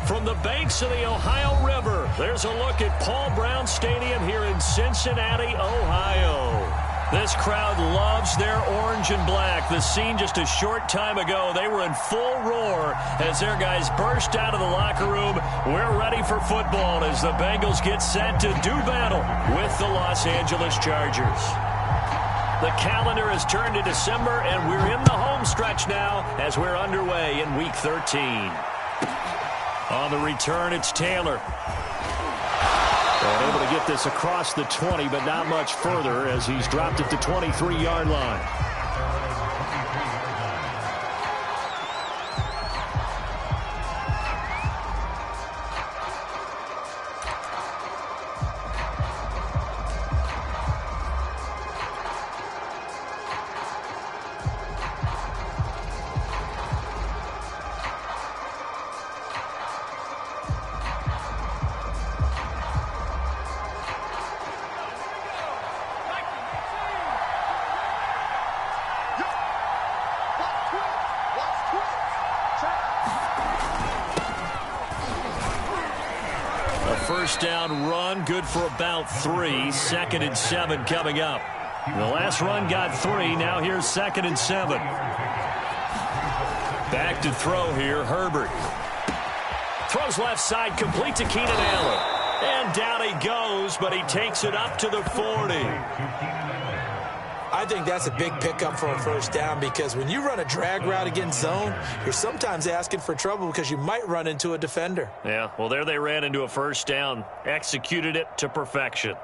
From the banks of the Ohio River, there's a look at Paul Brown Stadium here in Cincinnati, Ohio. This crowd loves their orange and black. The scene just a short time ago, they were in full roar as their guys burst out of the locker room. We're ready for football as the Bengals get set to do battle with the Los Angeles Chargers. The calendar has turned to December, and we're in the home stretch now as we're underway in Week 13. On the return, it's Taylor. And able to get this across the 20, but not much further as he's dropped it to 23-yard line. First down run, good for about 3. 2nd and 7 coming up. The last run got 3. Now here's 2nd and 7. Back to throw here, Herbert. Throws left side, complete to Keenan Allen. And down he goes, but he takes it up to the 40. I think that's a big pickup for a first down because when you run a drag route against zone, you're sometimes asking for trouble because you might run into a defender. Yeah, well, there they ran into a first down, executed it to perfection.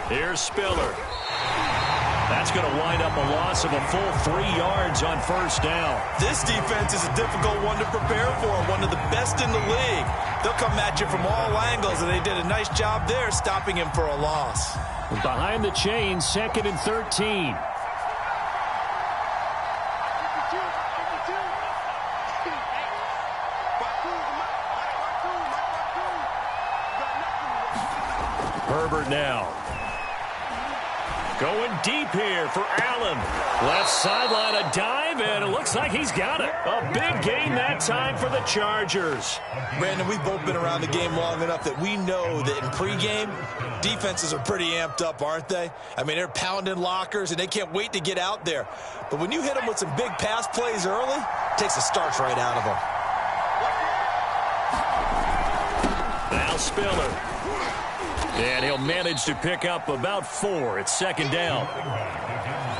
Here's Spiller. That's going to wind up a loss of a full 3 yards on first down. This defense is a difficult one to prepare for, one of the best in the league. They'll come at you from all angles, and they did a nice job there stopping him for a loss. Behind the chain, 2nd and 13. Herbert now. Going deep here for Allen. Left sideline, a dive, and it looks like he's got it. A big gain that time for the Chargers. Brandon, we've both been around the game long enough that we know that in pregame, defenses are pretty amped up, aren't they? I mean, they're pounding lockers, and they can't wait to get out there. But when you hit them with some big pass plays early, it takes the starch right out of them. Now Spiller. And he'll manage to pick up about 4. It's 2nd down.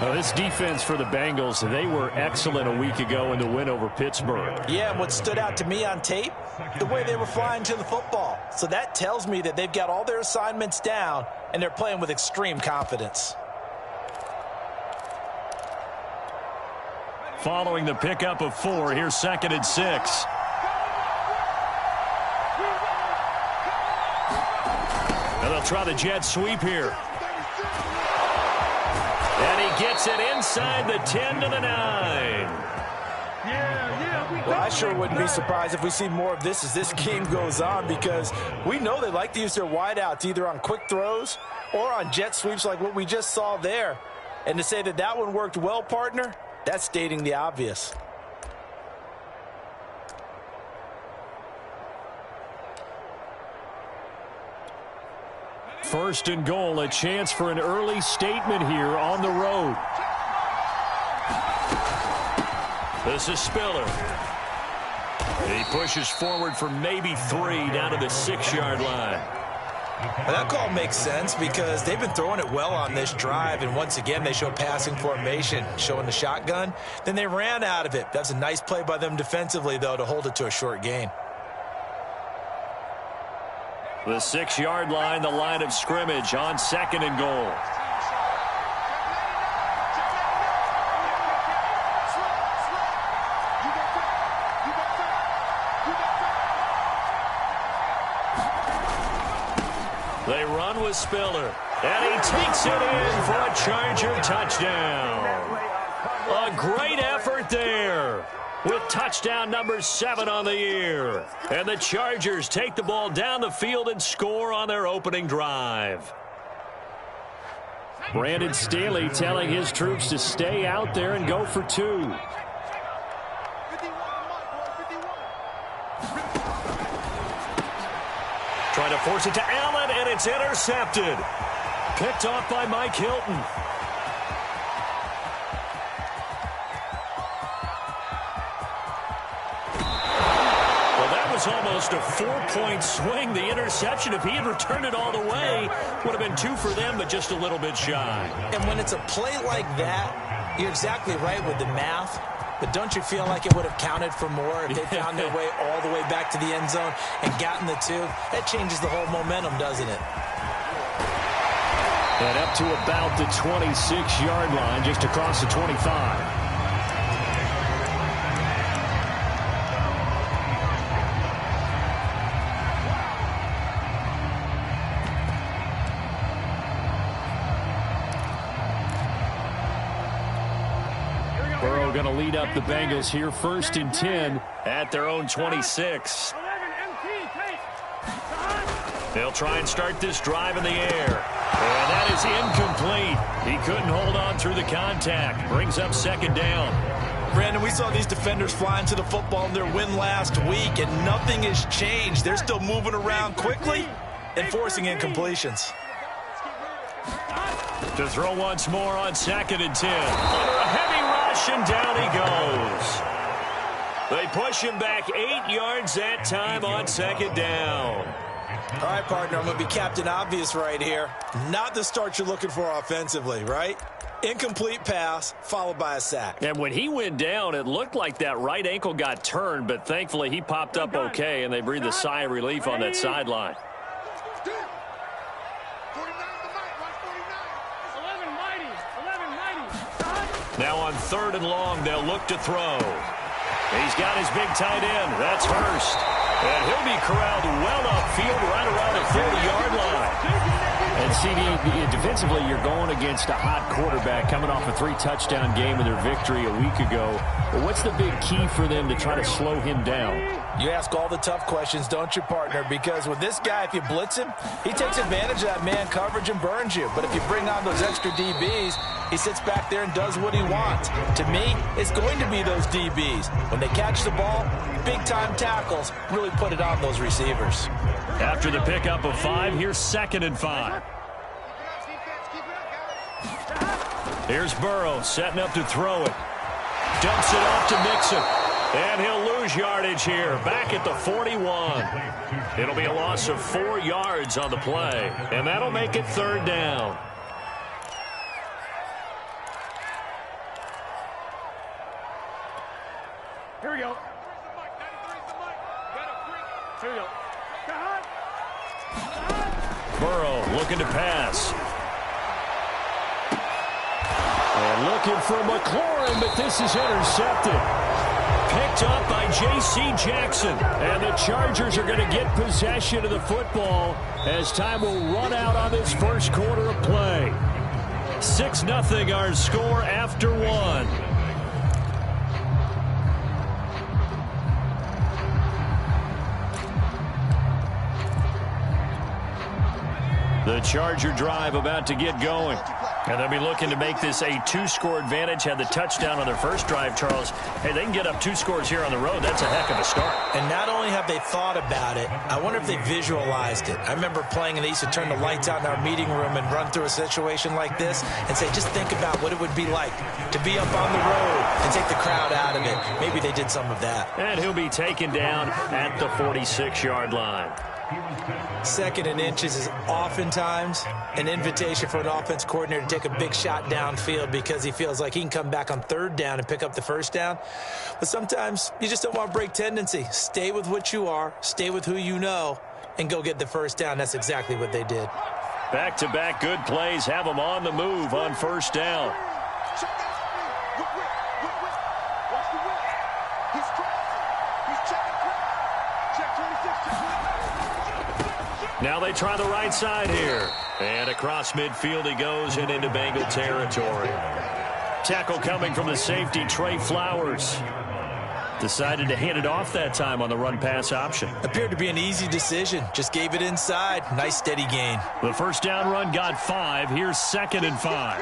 Well, this defense for the Bengals, they were excellent a week ago in the win over Pittsburgh. Yeah, and what stood out to me on tape, the way they were flying to the football. So that tells me that they've got all their assignments down, and they're playing with extreme confidence. Following the pickup of 4, here's 2nd and 6. And they'll try the jet sweep here. And he gets it inside the 10 to the 9. Well, I sure wouldn't be surprised if we see more of this as this game goes on because we know they like to use their wideouts either on quick throws or on jet sweeps like what we just saw there. And to say that that one worked well, partner, that's stating the obvious. First and goal, a chance for an early statement here on the road. This is Spiller. He pushes forward for maybe 3 down to the 6-yard line. Well, that call makes sense because they've been throwing it well on this drive, and once again they show passing formation, showing the shotgun. Then they ran out of it. That's a nice play by them defensively, though, to hold it to a short gain. The 6-yard line, the line of scrimmage on 2nd and goal. They run with Spiller, and he takes it in for a Charger touchdown. A great effort there with touchdown number 7 on the year. And the Chargers take the ball down the field and score on their opening drive. Brandon Staley telling his troops to stay out there and go for 2. Trying to force it to Allen, and it's intercepted. Picked off by Mike Hilton. Well, that was almost a 4-point swing. The interception, if he had returned it all the way, would have been 2 for them, but just a little bit shy. And when it's a play like that, you're exactly right with the math. But don't you feel like it would have counted for more if they found their way all the way back to the end zone and gotten the 2? That changes the whole momentum, doesn't it? And up to about the 26-yard line, just across the 25. Going to lead up the Bengals here, 1st and 10 at their own 26. They'll try and start this drive in the air. And that is incomplete. He couldn't hold on through the contact. Brings up 2nd down. Brandon, we saw these defenders flying to the football in their win last week, and nothing has changed. They're still moving around quickly and forcing incompletions. To throw once more on 2nd and 10. Under a heavy rush, and down he goes. They push him back 8 yards that time on 2nd down. All right, partner, I'm going to be Captain Obvious right here. Not the start you're looking for offensively, right? Incomplete pass, followed by a sack. And when he went down, it looked like that right ankle got turned, but thankfully he popped up okay, and they breathed a sigh of relief on that sideline. Now on 3rd and long, they'll look to throw. He's got his big tight end. That's Hurst. And he'll be corralled well upfield right around the 40-yard line. And, CD, defensively, you're going against a hot quarterback coming off a 3-touchdown game in their victory a week ago. But what's the big key for them to try to slow him down? You ask all the tough questions, don't you, partner? Because with this guy, if you blitz him, he takes advantage of that man coverage and burns you. But if you bring on those extra DBs, he sits back there and does what he wants. To me, it's going to be those DBs. When they catch the ball, big-time tackles really put it on those receivers. After the pickup of 5, here's 2nd and 5. Here's Burrow setting up to throw it. Dumps it off to Mixon. And he'll lose yardage here, back at the 41. It'll be a loss of 4 yards on the play, and that'll make it 3rd down. Here we go. Here we go. Burrow looking to pass. And looking for McLaurin, but this is intercepted. Picked up by J.C. Jackson. And the Chargers are going to get possession of the football as time will run out on this first quarter of play. 6-0 our score after 1. The Charger drive about to get going. And they'll be looking to make this a 2-score advantage. Had the touchdown on their first drive, Charles. Hey, they can get up 2 scores here on the road. That's a heck of a start. And not only have they thought about it, I wonder if they visualized it. I remember playing and they used to turn the lights out in our meeting room and run through a situation like this and say, just think about what it would be like to be up on the road and take the crowd out of it. Maybe they did some of that. And he'll be taken down at the 46-yard line. 2nd and inches is oftentimes an invitation for an offense coordinator to take a big shot downfield because he feels like he can come back on 3rd down and pick up the 1st down. But sometimes you just don't want to break tendency. Stay with what you are, stay with who you know, and go get the 1st down. That's exactly what they did. Back-to-back good plays have them on the move on 1st down. Now they try the right side here. And across midfield he goes and into Bengal territory. tackle coming from the safety, Trey Flowers. Decided to hand it off that time on the run-pass option. Appeared to be an easy decision. Just gave it inside. Nice, steady gain. The first down run got 5. Here's 2nd and 5.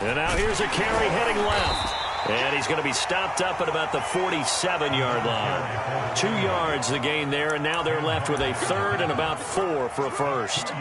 And now here's a carry heading left. And he's going to be stopped up at about the 47-yard line. 2 yards the gain there, and now they're left with a 3rd and about 4 for a first.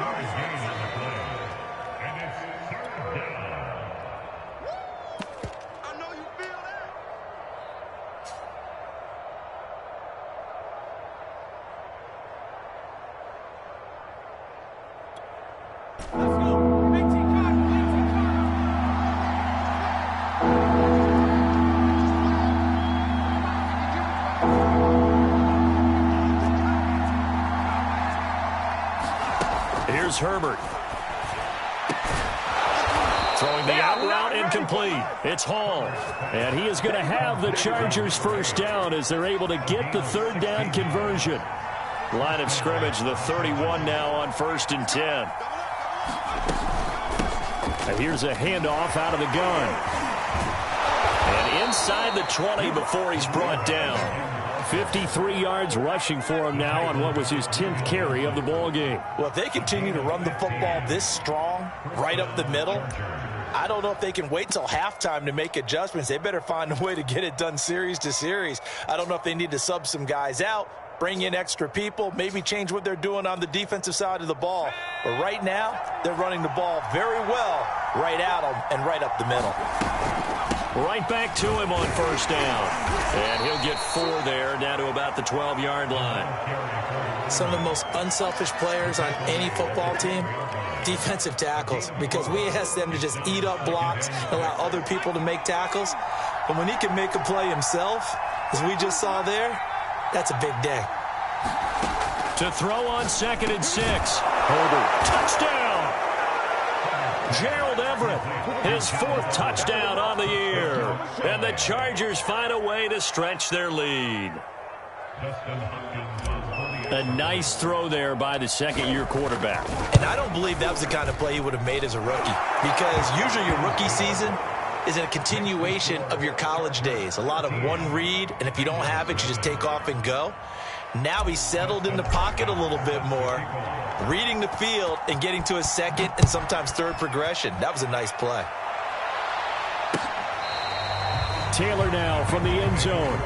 Here's Herbert. Throwing the out route, incomplete. It's Hall. And he is going to have the Chargers first down as they're able to get the 3rd down conversion. Line of scrimmage, the 31 now on 1st and 10. And here's a handoff out of the gun. And inside the 20 before he's brought down. 53 yards rushing for him now on what was his 10th carry of the ball game. Well, if they continue to run the football this strong, right up the middle, I don't know if they can wait till halftime to make adjustments. They better find a way to get it done series to series. I don't know if they need to sub some guys out, bring in extra people, maybe change what they're doing on the defensive side of the ball. But right now, they're running the ball very well right at them and right up the middle. Right back to him on 1st down. And he'll get 4 there, down to about the 12-yard line. Some of the most unselfish players on any football team, defensive tackles, because we ask them to just eat up blocks, allow other people to make tackles. But when he can make a play himself, as we just saw there, that's a big day. To throw on 2nd and 6. Herbert. Touchdown! Gerald Everett, his 4th touchdown on the year. And the Chargers find a way to stretch their lead. A nice throw there by the 2nd-year quarterback. And I don't believe that was the kind of play he would have made as a rookie, because usually your rookie season is a continuation of your college days. A lot of one read, and if you don't have it, you just take off and go. Now he's settled in the pocket a little bit more, reading the field and getting to his 2nd and sometimes 3rd progression. That was a nice play. Taylor now from the end zone.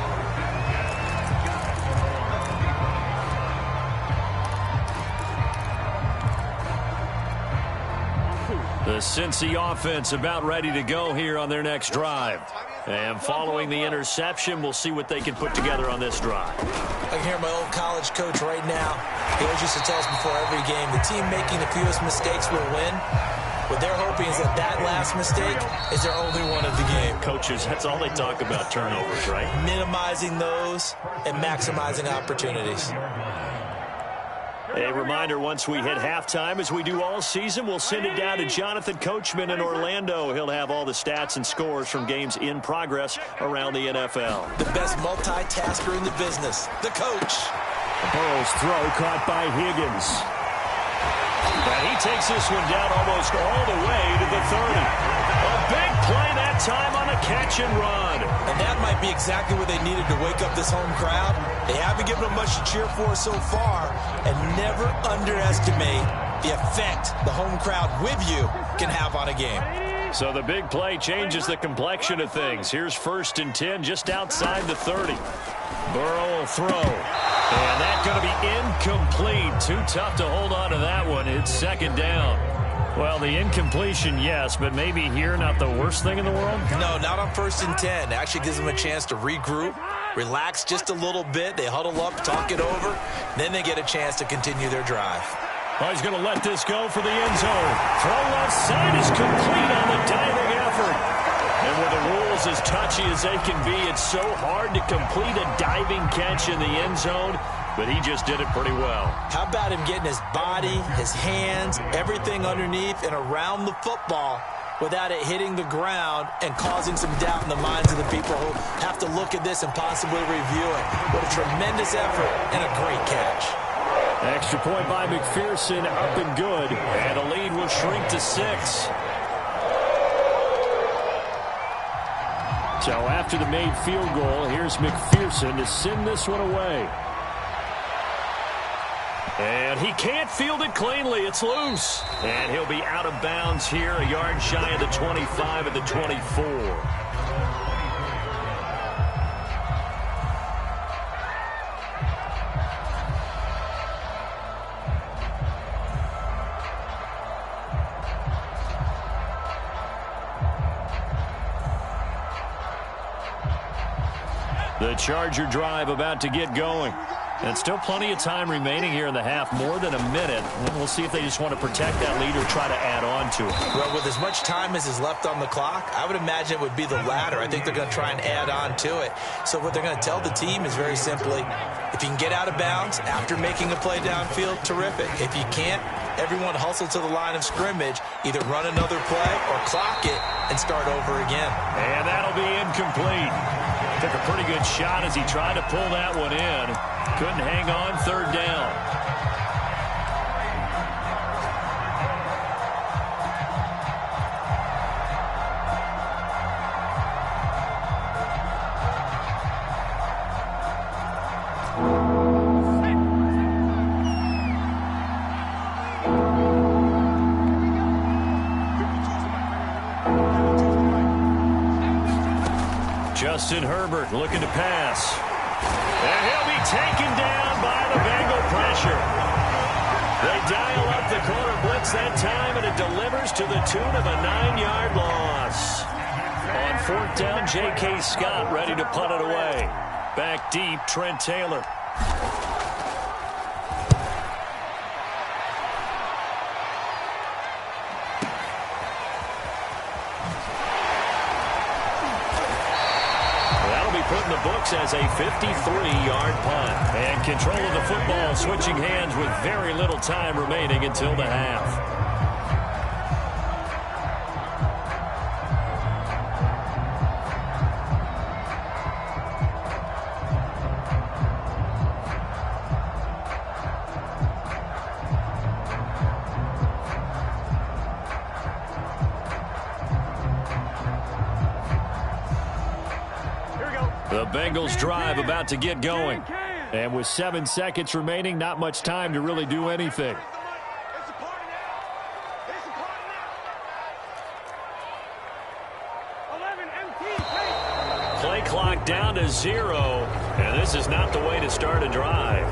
The Cincy offense about ready to go here on their next drive. And following the interception, we'll see what they can put together on this drive. I can hear my old college coach right now. He always used to tell us before every game, the team making the fewest mistakes will win. What they're hoping is that last mistake is their only one of the game. Coaches, that's all they talk about, turnovers, right? Minimizing those and maximizing opportunities. A reminder, once we hit halftime, as we do all season, we'll send it down to Jonathan Coachman in Orlando. He'll have all the stats and scores from games in progress around the NFL. The best multitasker in the business, the coach. Burrow's throw caught by Higgins. And he takes this one down almost all the way to the 30. A big play that time on a catch and run. And that might be exactly what they needed to wake up this home crowd. They haven't given them much to cheer for so far. And never underestimate the effect the home crowd with you can have on a game. So the big play changes the complexion of things. Here's 1st and 10 just outside the 30. Burrow will throw. And that's going to be incomplete. Too tough to hold on to that one. It's 2nd down. Well, the incompletion, yes, but maybe here not the worst thing in the world? No, not on 1st and 10. It actually gives them a chance to regroup, relax just a little bit. They huddle up, talk it over. Then they get a chance to continue their drive. Oh, he's going to let this go for the end zone. Throw left side is complete on the diving effort. And with the rules as touchy as they can be, it's so hard to complete a diving catch in the end zone, but he just did it pretty well. How about him getting his body, his hands, everything underneath and around the football without it hitting the ground and causing some doubt in the minds of the people who have to look at this and possibly review it. What a tremendous effort and a great catch. Extra point by McPherson, up and good. And the lead will shrink to 6. So after the made field goal, here's McPherson to send this one away. And he can't field it cleanly. It's loose. And he'll be out of bounds here, a yard shy of the 25 at the 24. The Charger drive about to get going. And still plenty of time remaining here in the half, more than a minute. And we'll see if they just want to protect that lead or try to add on to it. Well, with as much time as is left on the clock, I would imagine it would be the latter. I think they're going to try and add on to it. So what they're going to tell the team is very simply, if you can get out of bounds after making a play downfield, terrific. If you can't, everyone hustle to the line of scrimmage, either run another play or clock it and start over again. And that'll be incomplete. Took a pretty good shot as he tried to pull that one in. Couldn't hang on, third down. Justin Herbert looking to pass. And he'll be taken down by the Bengal pressure. They dial up the corner blitz that time, and it delivers to the tune of a 9-yard loss. On fourth down, J.K. Scott ready to punt it away. Back deep, Trent Taylor. Put in the books as a 53-yard punt. And control of the football switching hands with very little time remaining until the half. The Bengals drive about to get going. And with 7 seconds remaining, not much time to really do anything. Play clock down to 0. And this is not the way to start a drive.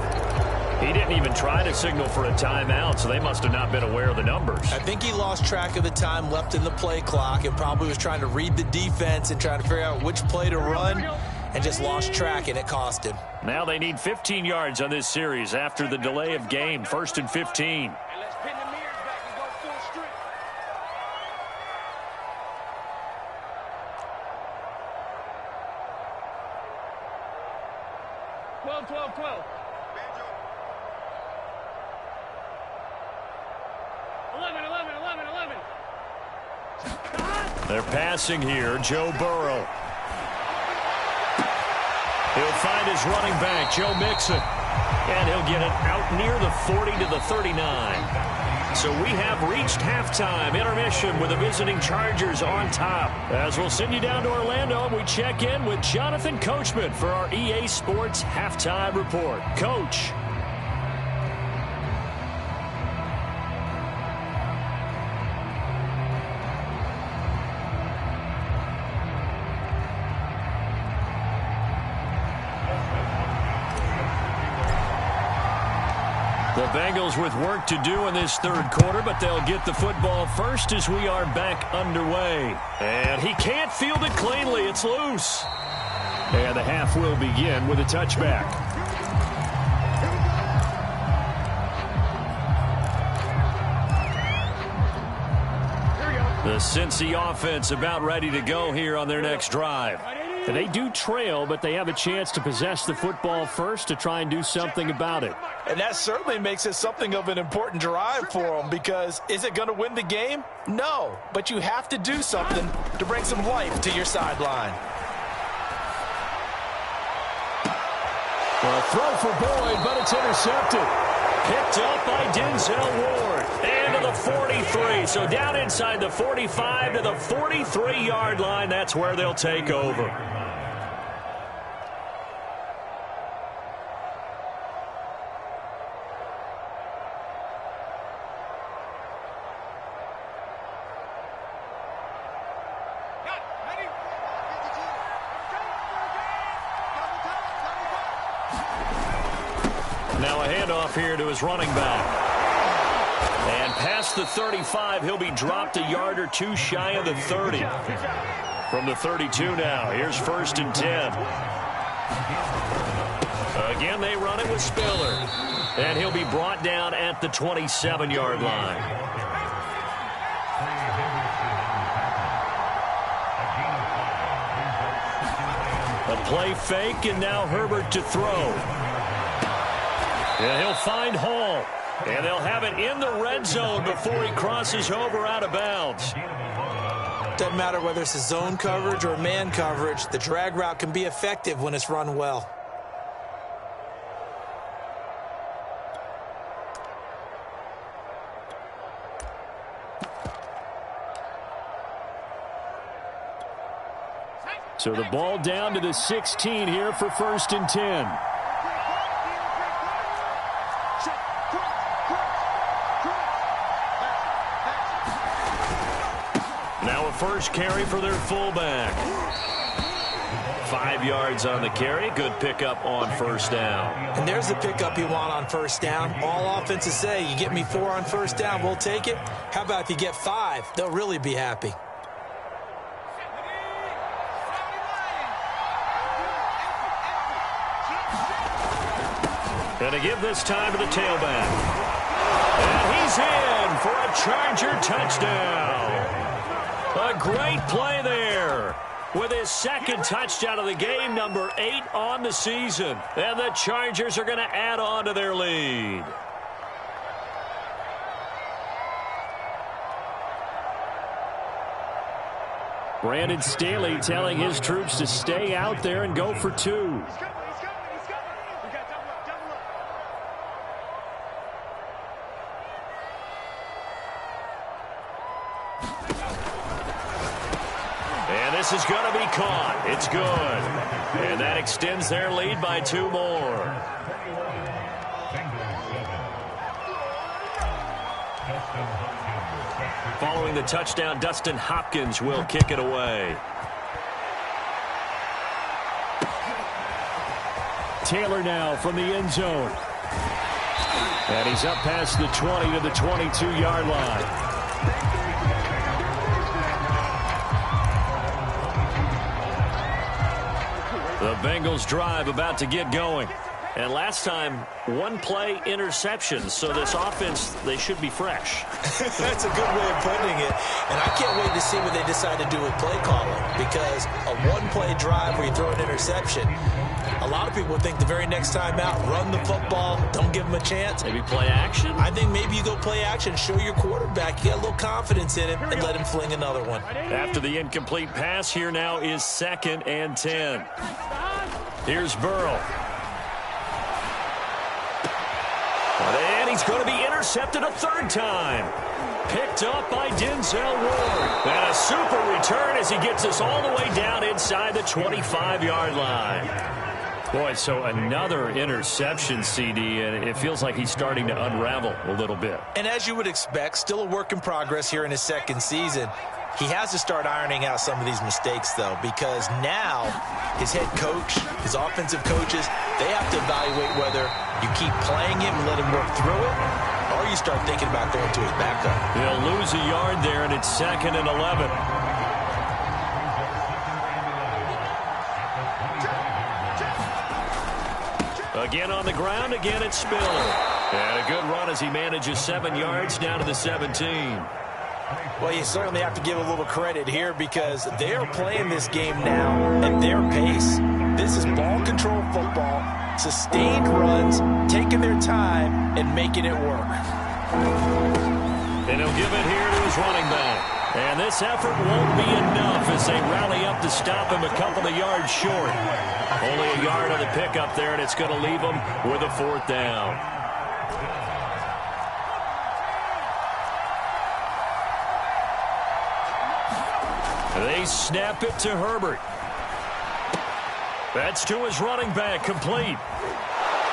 He didn't even try to signal for a timeout, so they must have not been aware of the numbers. I think he lost track of the time left in the play clock and probably was trying to read the defense and trying to figure out which play to run, and just lost track, and it cost him. Now they need 15 yards on this series after the delay of game. 1st and 15. And let's pin the mirrors back and go full strip. 12, 12, 12. 11, 11, 11, 11. They're passing here. Joe Burrow. He'll find his running back, Joe Mixon. And he'll get it out near the 40 to the 39. So we have reached halftime intermission with the visiting Chargers on top. As we'll send you down to Orlando, and we check in with Jonathan Coachman for our EA Sports Halftime Report. Coach. The Bengals with work to do in this third quarter, but they'll get the football first as we are back underway. And he can't field it cleanly. It's loose. And the half will begin with a touchback. The Cincy offense about ready to go here on their next drive. And they do trail, but they have a chance to possess the football first to try and do something about it. And that certainly makes it something of an important drive for them, because is it going to win the game? No, but you have to do something to bring some life to your sideline. Well, throw for Boyd, but it's intercepted. Picked up by Denzel Ward. And to the 43. So down inside the 45 to the 43-yard line. That's where they'll take over. Now a handoff here to his running back. And past the 35, he'll be dropped a yard or two shy of the 30. From the 32 now, here's 1st and 10. Again, they run it with Spiller. And he'll be brought down at the 27-yard line. A play fake, and now Herbert to throw. And he'll find Hall. And they'll have it in the red zone before he crosses over out of bounds. Doesn't matter whether it's a zone coverage or man coverage, the drag route can be effective when it's run well. So the ball down to the 16 here for 1st and 10. Now a first carry for their fullback. 5 yards on the carry. Good pickup on 1st down. And there's the pickup you want on 1st down. All offenses say, you get me 4 on 1st down, we'll take it. How about if you get 5? They'll really be happy. And to give this time to the tailback. And he's in for a Charger touchdown. A great play there. With his 2nd touchdown of the game, number 8 on the season. And the Chargers are going to add on to their lead. Brandon Staley telling his troops to stay out there and go for 2. This is going to be caught. It's good. And that extends their lead by 2 more. Following the touchdown, Dustin Hopkins will kick it away. Taylor now from the end zone. And he's up past the 20 to the 22-yard line. The Bengals drive about to get going. And last time, 1-play interception. So this offense, they should be fresh. That's a good way of putting it. And I can't wait to see what they decide to do with play calling. Because a 1-play drive where you throw an interception, a lot of people think the very next time out, run the football, don't give them a chance. Maybe play action? I think maybe you go play action, show your quarterback you got a little confidence in him, and let him fling another one. After the incomplete pass, here now is 2nd and 10. Here's Burrow. And he's going to be intercepted a 3rd time. Picked up by Denzel Ward. And a super return as he gets us all the way down inside the 25-yard line. Boy, so another interception, CD, and it feels like he's starting to unravel a little bit. And as you would expect, still a work in progress here in his 2nd season. He has to start ironing out some of these mistakes, though, because now his head coach, his offensive coaches, they have to evaluate whether you keep playing him and let him work through it, or you start thinking about going to his backup. He'll lose a yard there, and it's 2nd and 11. Again on the ground, again it's Spiller. And a good run as he manages 7 yards down to the 17. Well, you certainly have to give a little credit here because they are playing this game now at their pace. This is ball control football, sustained runs, taking their time, and making it work. And he'll give it here to his running back. And this effort won't be enough as they rally up to stop him a couple of yards short. Only a yard on the pickup there, and it's going to leave him with a 4th down. They snap it to Herbert. That's to his running back, complete.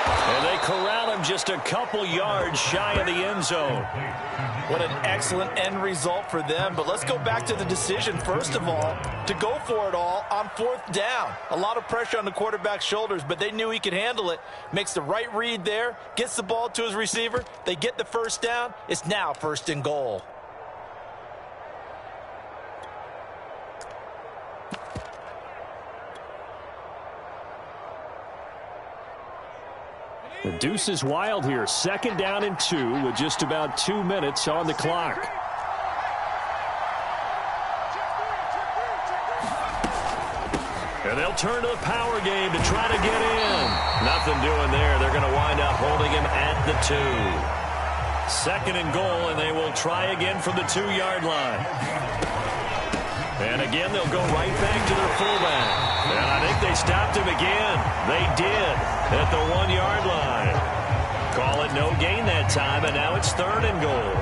And they corral him just a couple yards shy of the end zone. What an excellent end result for them. But let's go back to the decision, first of all, to go for it all on 4th down. A lot of pressure on the quarterback's shoulders, but they knew he could handle it. Makes the right read there, gets the ball to his receiver. They get the first down. It's now 1st and goal. The deuce is wild here. 2nd down and 2 with just about 2 minutes on the clock. And they'll turn to the power game to try to get in. Nothing doing there. They're going to wind up holding him at the 2. 2nd and goal, and they will try again from the 2-yard line. And again, they'll go right back to their fullback. And I think they stopped him again. They did at the 1-yard line. Call it no gain that time, and now it's 3rd and goal.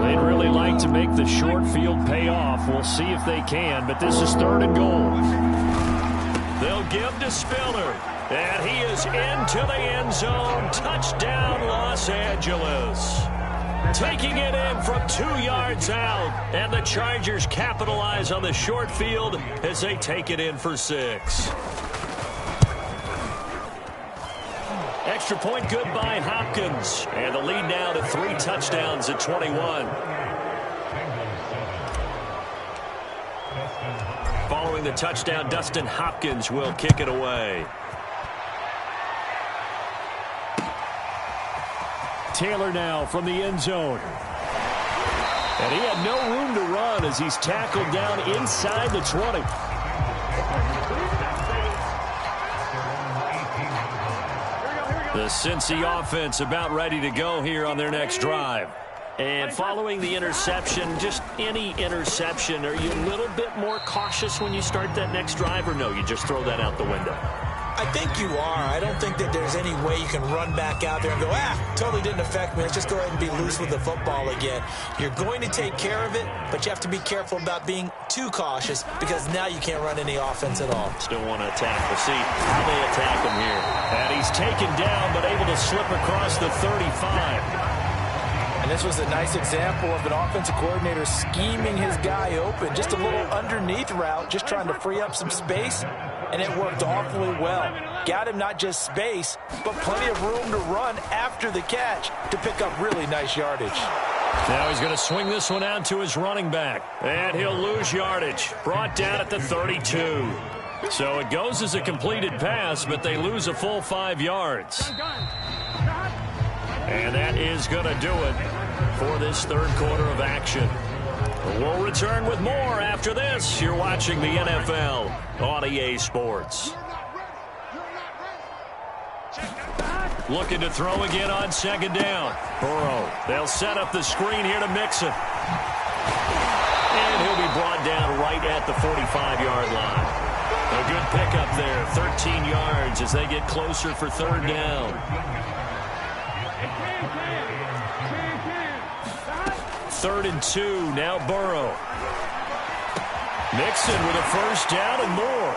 They'd really like to make the short field pay off. We'll see if they can, but this is 3rd and goal. They'll give to Spiller, and he is into the end zone. Touchdown, Los Angeles. Taking it in from 2 yards out, and the Chargers capitalize on the short field as they take it in for 6. Extra point good by Hopkins, and the lead now to 3 touchdowns at 21. Following the touchdown, Dustin Hopkins will kick it away. Taylor now from the end zone. And he had no room to run as he's tackled down inside the 20. The Cincy offense about ready to go here on their next drive. And following the interception, just any interception, are you a little bit more cautious when you start that next drive, or no, you just throw that out the window? I think you are. I don't think that there's any way you can run back out there and go, totally didn't affect me. Let's just go ahead and be loose with the football again. You're going to take care of it, but you have to be careful about being too cautious because now you can't run any offense at all. Still want to attack. We'll see how they attack him here. And he's taken down, but able to slip across the 35. And this was a nice example of an offensive coordinator scheming his guy open. Just a little underneath route, just trying to free up some space, and it worked awfully well. Got him not just space, but plenty of room to run after the catch to pick up really nice yardage. Now he's going to swing this one out to his running back, and he'll lose yardage. Brought down at the 32. So it goes as a completed pass, but they lose a full 5 yards. And that is going to do it for this 3rd quarter of action. We'll return with more after this. You're watching the NFL on EA Sports. Looking to throw again on 2nd down. Burrow. They'll set up the screen here to Mixon. And he'll be brought down right at the 45-yard line. A good pickup there. 13 yards as they get closer for 3rd down. 3rd and 2, now Burrow. Mixon with a 1st down and more.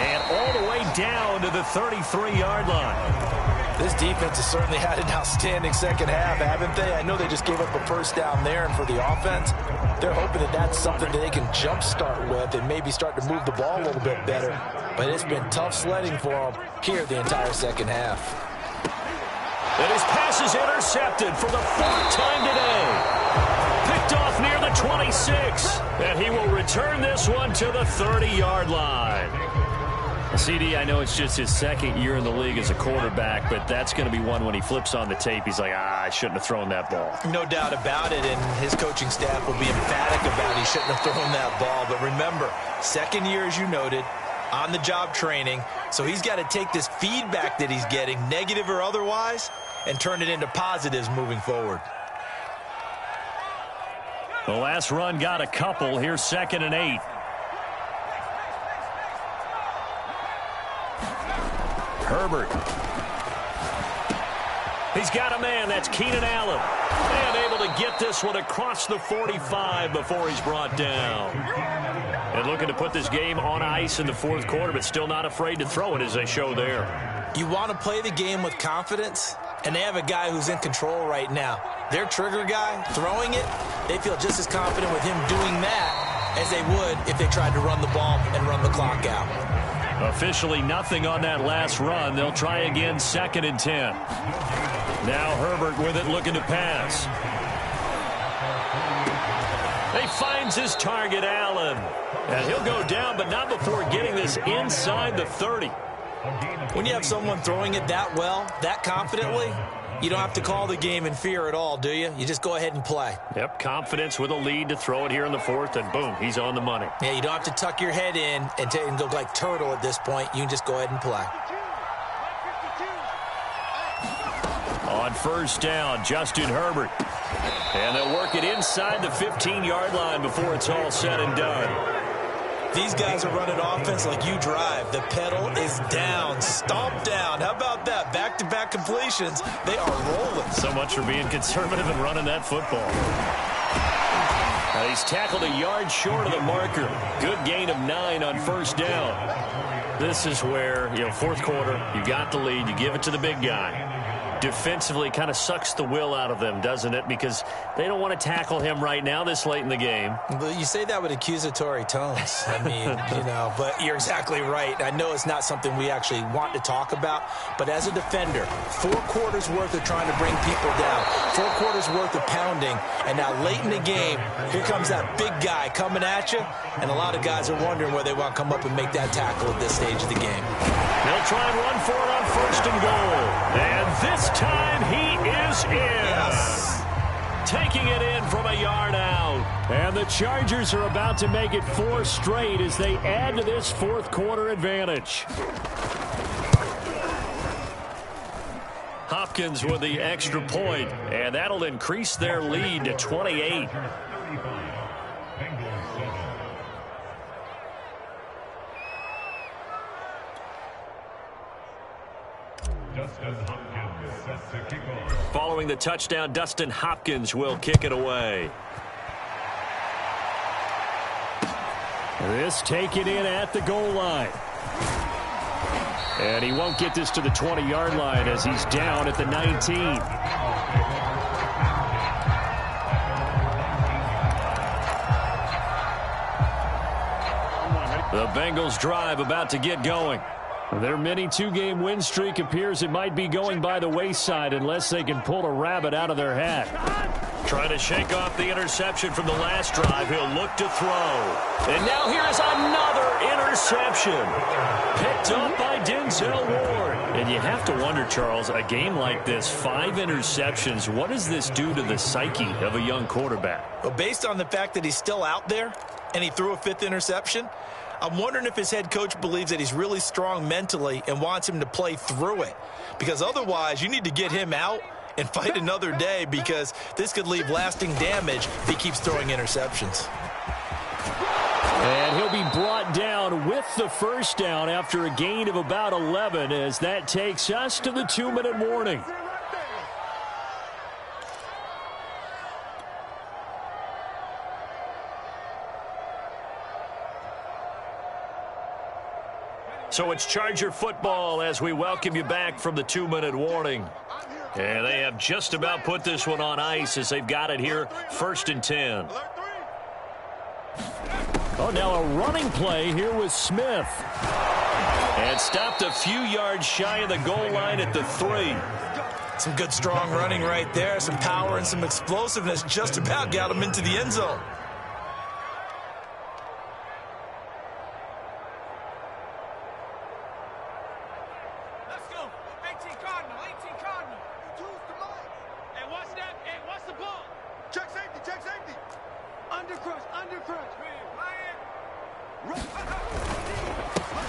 And all the way down to the 33-yard line. This defense has certainly had an outstanding second half, haven't they? I know they just gave up a 1st down there, and for the offense, they're hoping that that's something that they can jumpstart with and maybe start to move the ball a little bit better. But it's been tough sledding for them here the entire second half. And his pass is intercepted for the 4th time today. Picked off near the 26. And he will return this one to the 30-yard line. CD, I know it's just his 2nd year in the league as a quarterback, but that's going to be one when he flips on the tape. He's like, I shouldn't have thrown that ball. No doubt about it, and his coaching staff will be emphatic about he shouldn't have thrown that ball. But remember, 2nd year, as you noted, on-the-job training, so he's got to take this feedback that he's getting, negative or otherwise, and turn it into positives moving forward. The last run got a couple. Here's 2nd and 8. Herbert. He's got a man. That's Keenan Allen. And able to get this one across the 45 before he's brought down. And looking to put this game on ice in the fourth quarter, but still not afraid to throw it as they show there. You want to play the game with confidence, and they have a guy who's in control right now. Their trigger guy throwing it, they feel just as confident with him doing that as they would if they tried to run the ball and run the clock out. Officially nothing on that last run. They'll try again, 2nd and 10. Now Herbert with it, looking to pass. He finds his target, Allen. And he'll go down, but not before getting this inside the 30. When you have someone throwing it that well, that confidently, you don't have to call the game in fear at all, do you? You just go ahead and play. Yep, confidence with a lead to throw it here in the fourth, and boom, he's on the money. Yeah, you don't have to tuck your head in and go like turtle at this point. You can just go ahead and play. On first down, Justin Herbert. And they'll work it inside the 15-yard line before it's all said and done. These guys are running offense like you drive. The pedal is down, stomp down. How about that? Back-to-back completions. They are rolling. So much for being conservative and running that football. He's tackled a yard short of the marker. Good gain of 9 on first down. This is where, fourth quarter, you got the lead. You give it to the big guy. Defensively kind of sucks the will out of them, doesn't it? Because they don't want to tackle him right now this late in the game. But you say that with accusatory tones. I mean, but you're exactly right. I know it's not something we actually want to talk about, but as a defender, 4 quarters worth of trying to bring people down, 4 quarters worth of pounding, and now late in the game, here comes that big guy coming at you, and a lot of guys are wondering where they want to come up and make that tackle at this stage of the game. They'll try and run for it on first and goal. And this time he is in. Yes. Taking it in from a yard out. And the Chargers are about to make it 4 straight as they add to this fourth quarter advantage. Hopkins with the extra point, and that'll increase their lead to 28. Following the touchdown, Dustin Hopkins will kick it away. This taken in at the goal line. And he won't get this to the 20-yard line as he's down at the 19. The Bengals drive about to get going. Their mini 2-game win streak appears it might be going by the wayside unless they can pull a rabbit out of their hat. Trying to shake off the interception from the last drive. He'll look to throw. And now here's another interception. Picked up by Denzel Ward. And you have to wonder, Charles, a game like this, 5 interceptions, what does this do to the psyche of a young quarterback? Well, based on the fact that he's still out there and he threw a 5th interception, I'm wondering if his head coach believes that he's really strong mentally and wants him to play through it. Because otherwise, you need to get him out and fight another day, because this could leave lasting damage if he keeps throwing interceptions. And he'll be brought down with the first down after a gain of about 11 as that takes us to the 2-minute warning. So it's Charger football as we welcome you back from the 2-minute warning. And they have just about put this one on ice as they've got it here, 1st and 10. Oh, now a running play here with Smith. And stopped a few yards shy of the goal line at the 3. Some good strong running right there, some power and some explosiveness, just about got him into the end zone.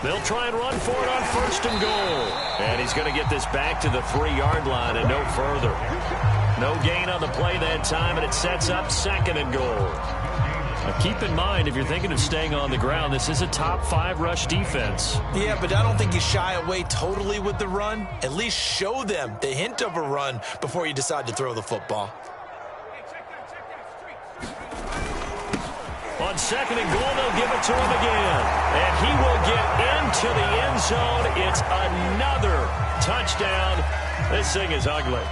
They'll try and run for it on 1st and goal. And he's going to get this back to the 3-yard line and no further. No gain on the play that time, and it sets up 2nd and goal. Keep in mind, if you're thinking of staying on the ground, this is a top 5 rush defense. Yeah, but I don't think you shy away totally with the run. At least show them the hint of a run before you decide to throw the football. On 2nd and goal, they'll give it to him again. And he will get into the end zone. It's another touchdown. This thing is ugly.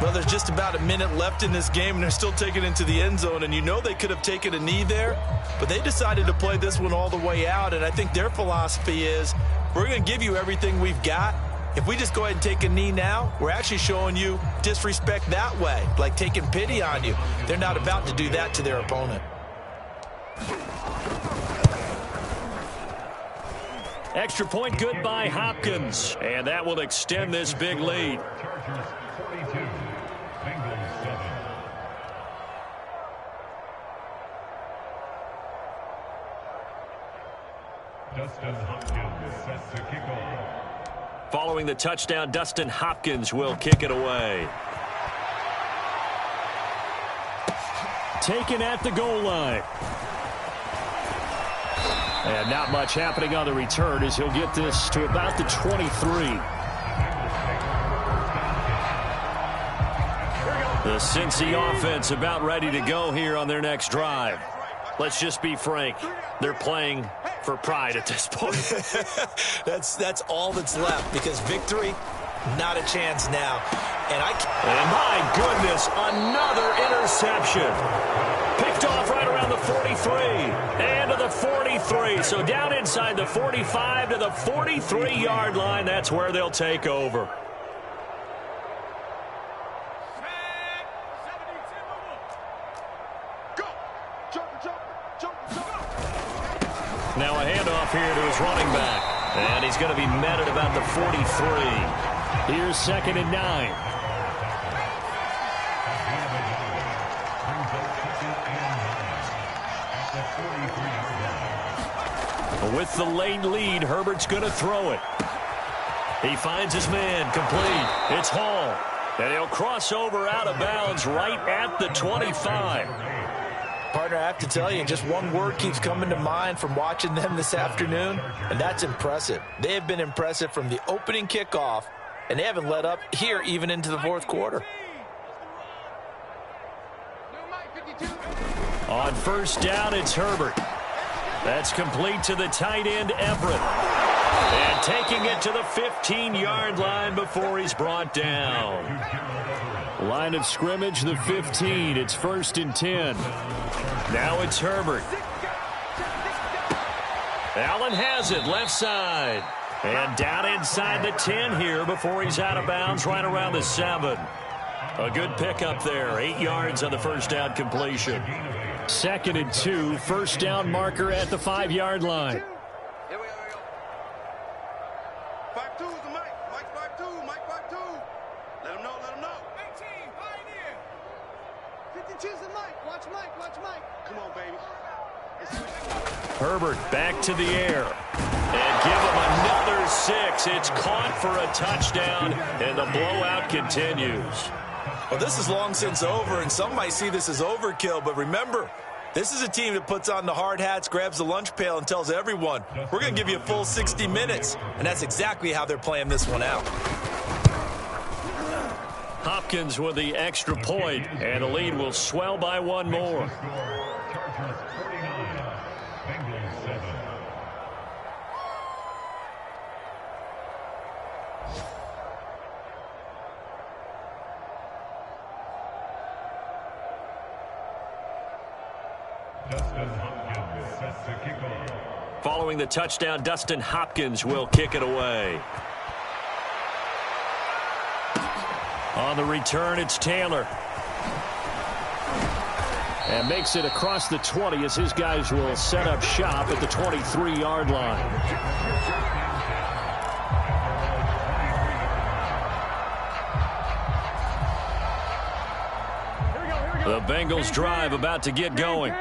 Well, there's just about a minute left in this game, and they're still taking it into the end zone. And you know they could have taken a knee there, but they decided to play this one all the way out. And I think their philosophy is, we're going to give you everything we've got. If we just go ahead and take a knee now, we're actually showing you disrespect that way, like taking pity on you. They're not about to do that to their opponent. Extra point good by Hopkins, and that will extend this big lead. Dustin Hopkins sets the kickoff. Following the touchdown, Dustin Hopkins will kick it away. Taken at the goal line. And not much happening on the return as he'll get this to about the 23. The Cincy offense about ready to go here on their next drive. Let's just be frank. They're playing for pride at this point. That's all that's left, because victory, not a chance now. And my goodness, another interception. Picked off right around the 43 and to the 43. So down inside the 45 to the 43-yard line. That's where they'll take over. Now a handoff here to his running back. And he's going to be met at about the 43. Here's 2nd and 9. With the late lead, Herbert's going to throw it. He finds his man, complete. It's Hall. And he'll cross over out of bounds right at the 25. Partner, I have to tell you, just one word keeps coming to mind from watching them this afternoon, and that's impressive. They have been impressive from the opening kickoff, and they haven't let up here even into the 4th quarter. On 1st down, it's Herbert. That's complete to the tight end, Everett. And taking it to the 15-yard line before he's brought down. Line of scrimmage, the 15. It's 1st and 10. Now it's Herbert. Allen has it, left side. And down inside the 10 here before he's out of bounds right around the 7. A good pickup there. 8 yards on the 1st down completion. 2nd and 2. 1st down marker at the 5-yard line. Here we go. 5-2 is the Mike. Mike 5-2. Mike 5-2. Let him know. 18, pioneer. 52's the Mike. Watch Mike. Come on, baby. Herbert back to the air. And give him another 6. It's caught for a touchdown, and the blowout continues. Well, this is long since over, and some might see this as overkill, but remember, this is a team that puts on the hard hats, grabs the lunch pail, and tells everyone, we're going to give you a full 60 minutes, and that's exactly how they're playing this one out. Hopkins with the extra point, and the lead will swell by one more. Chargers 49, Bengals 7. Dustin Hopkins sets the kickoff. Following the touchdown, Dustin Hopkins will kick it away. On the return, it's Taylor. And makes it across the 20 as his guys will set up shop at the 23-yard line. The Bengals drive about to get going.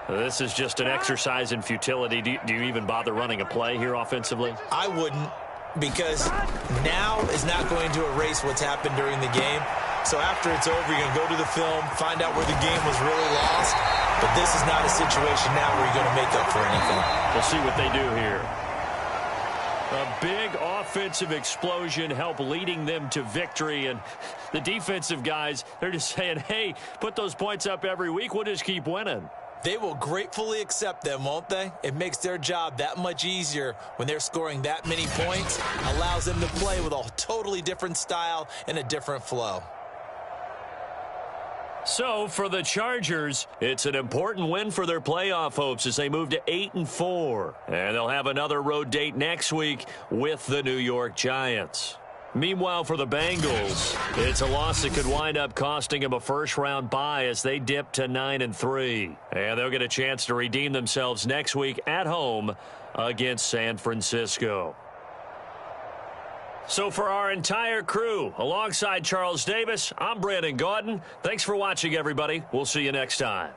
This is just an exercise in futility. Do you even bother running a play here offensively? I wouldn't, because now is not going to erase what's happened during the game. So after it's over, you're going to go to the film, find out where the game was really lost, But this is not a situation now where you're going to make up for anything. We'll see what they do here. A big offensive explosion helped leading them to victory. And the defensive guys, they're just saying, hey, put those points up every week. We'll just keep winning. They will gratefully accept them, won't they? It makes their job that much easier when they're scoring that many points. Allows them to play with a totally different style and a different flow. So, for the Chargers, it's an important win for their playoff hopes as they move to 8-4. And they'll have another road date next week with the New York Giants. Meanwhile, for the Bengals, it's a loss that could wind up costing them a first-round bye as they dip to 9-3. And they'll get a chance to redeem themselves next week at home against San Francisco. So for our entire crew, alongside Charles Davis, I'm Brandon Gaudin. Thanks for watching, everybody. We'll see you next time.